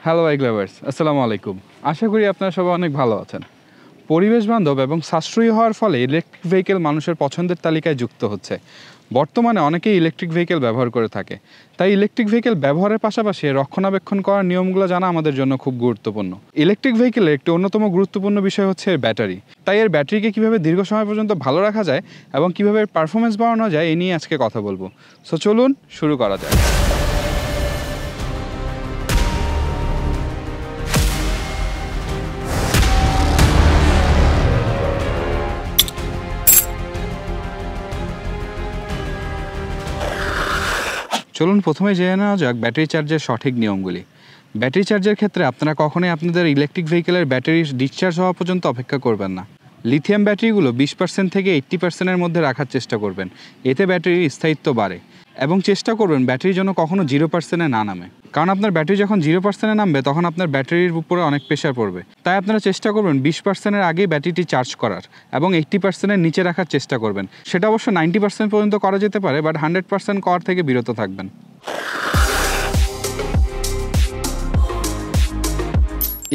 Hello bike lovers, আসসালামু আলাইকুম। আশা করি আপনারা সবাই অনেক ভালো আছেন। পরিবেশ বান্ধব এবং সাশ্রয়ী হওয়ার ফলে ইলেকট্রিক ভেহিকেল মানুষের পছন্দের তালিকায় যুক্ত হচ্ছে। বর্তমানে অনেকেই ইলেকট্রিক ভেহিকেল ব্যবহার করে থাকে। তাই ইলেকট্রিক ভেহিকেল ব্যবহারের পাশাপাশি রক্ষণাবেক্ষণ করার নিয়মগুলো জানা আমাদের জন্য খুব গুরুত্বপূর্ণ। ইলেকট্রিক ভেহিকেলের একটি অন্যতম গুরুত্বপূর্ণ বিষয় হচ্ছে এর ব্যাটারি। তাই এর ব্যাটারিকে কীভাবে দীর্ঘ সময় পর্যন্ত ভালো রাখা যায় এবং কীভাবে এর পারফরমেন্স বাড়ানো যায় এ নিয়ে আজকে কথা বলবো। সো চলুন শুরু করা যায়। চলুন প্রথমে জেনে নেওয়া যাক ব্যাটারি চার্জের সঠিক নিয়মগুলি। ব্যাটারি চার্জের ক্ষেত্রে আপনারা কখনোই আপনাদের ইলেকট্রিক ভেহিকেলের ব্যাটারি ডিসচার্জ হওয়া পর্যন্ত অপেক্ষা করবেন না। লিথিয়াম ব্যাটারিগুলো 20% থেকে 80%-এর মধ্যে রাখার চেষ্টা করবেন, এতে ব্যাটারির স্থায়িত্ব বাড়ে। এবং চেষ্টা করবেন ব্যাটারি যেন কখনো 0%-এ না নামে, কারণ আপনার ব্যাটারি যখন 0%-এ নামবে তখন আপনার ব্যাটারির উপরে অনেক প্রেশার পড়বে। তাই আপনারা চেষ্টা করবেন 20%-এর আগেই ব্যাটারিটি চার্জ করার এবং 80%-এর নিচে রাখার চেষ্টা করবেন। সেটা অবশ্য 90% পর্যন্ত করা যেতে পারে, বাট 100% করার থেকে বিরত থাকবেন।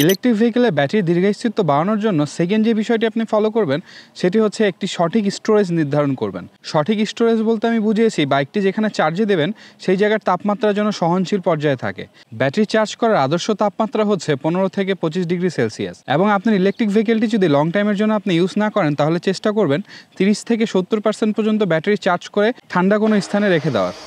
ইলেকট্রিক ভেহিকেলের ব্যাটারির দীর্ঘস্থায়িত্ব বাড়ানোর জন্য সেকেন্ড যে বিষয়টি আপনি ফলো করবেন সেটি হচ্ছে একটি সঠিক স্টোরেজ নির্ধারণ করবেন। সঠিক স্টোরেজ বলতে আমি বুঝিয়েছি বাইকটি যেখানে চার্জে দেবেন সেই জায়গার তাপমাত্রা যেন সহনশীল পর্যায়ে থাকে। ব্যাটারি চার্জ করার আদর্শ তাপমাত্রা হচ্ছে 15 থেকে 25 ডিগ্রি সেলসিয়াস। এবং আপনার ইলেকট্রিক ভেহিকেলটি যদি লং টাইমের জন্য আপনি ইউজ না করেন তাহলে চেষ্টা করবেন 30 থেকে 70% পর্যন্ত ব্যাটারি চার্জ করে ঠান্ডা কোনো স্থানে রেখে দেওয়ার।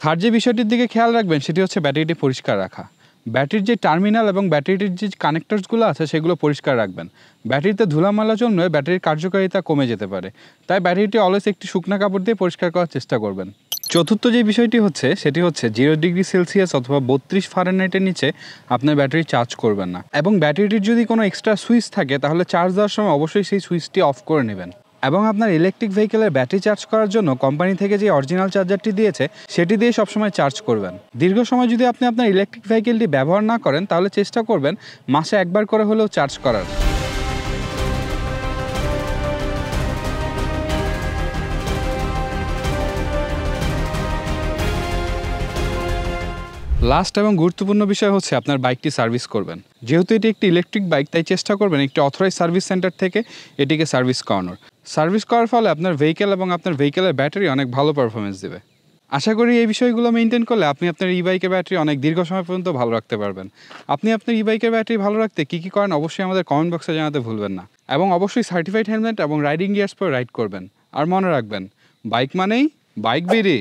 থার্ড যে বিষয়টির দিকে খেয়াল রাখবেন সেটি হচ্ছে ব্যাটারিটি পরিষ্কার রাখা। ব্যাটারির যে টার্মিনাল এবং ব্যাটারিটির যে কানেক্টরসগুলো আছে সেগুলো পরিষ্কার রাখবেন। ব্যাটারিতে ধুলামালা জন্যে ব্যাটারির কার্যকারিতা কমে যেতে পারে, তাই ব্যাটারিটি অলওয়েজ একটি শুকনা কাপড় দিয়ে পরিষ্কার করার চেষ্টা করবেন। চতুর্থ যে বিষয়টি হচ্ছে সেটি হচ্ছে 0 ডিগ্রি সেলসিয়াস অথবা 32 ফারেনহাইটের নিচে আপনার ব্যাটারি চার্জ করবেন না। এবং ব্যাটারিটির যদি কোনো এক্সট্রা সুইচ থাকে তাহলে চার্জ দেওয়ার সময় অবশ্যই সেই সুইচটি অফ করে নেবেন। এবং আপনার ইলেকট্রিক ভেহিকেলের ব্যাটারি চার্জ করার জন্য কোম্পানি থেকে যে অরিজিনাল চার্জারটি দিয়েছে সেটি দিয়ে সবসময় চার্জ করবেন। দীর্ঘ সময় যদি আপনি আপনার ইলেকট্রিক ভেহিকেলটি ব্যবহার না করেন তাহলে চেষ্টা করবেন মাসে একবার করে হলেও চার্জ করার। লাস্ট এবং গুরুত্বপূর্ণ বিষয় হচ্ছে আপনার বাইকটি সার্ভিস করবেন। যেহেতু এটি একটি ইলেকট্রিক বাইক তাই চেষ্টা করবেন একটি অথরাইজ সার্ভিস সেন্টার থেকে এটিকে সার্ভিস করানোর। সার্ভিস করার ফলে আপনার ভেহিকেল এবং আপনার ভেহিকেলের ব্যাটারি অনেক ভালো পারফরমেন্স দেবে। আশা করি এই বিষয়গুলো মেনটেন করলে আপনি আপনার ই বাইকের ব্যাটারি অনেক দীর্ঘ সময় পর্যন্ত ভালো রাখতে পারবেন। আপনি আপনার ই বাইকের ব্যাটারি ভালো রাখতে কী কী করেন অবশ্যই আমাদের কমেন্ট বক্সে জানাতে ভুলবেন না। এবং অবশ্যই সার্টিফাইড হেলমেট এবং রাইডিং গিয়ার্স পরে রাইড করবেন। আর মনে রাখবেন বাইক মানেই বাইক বেরি।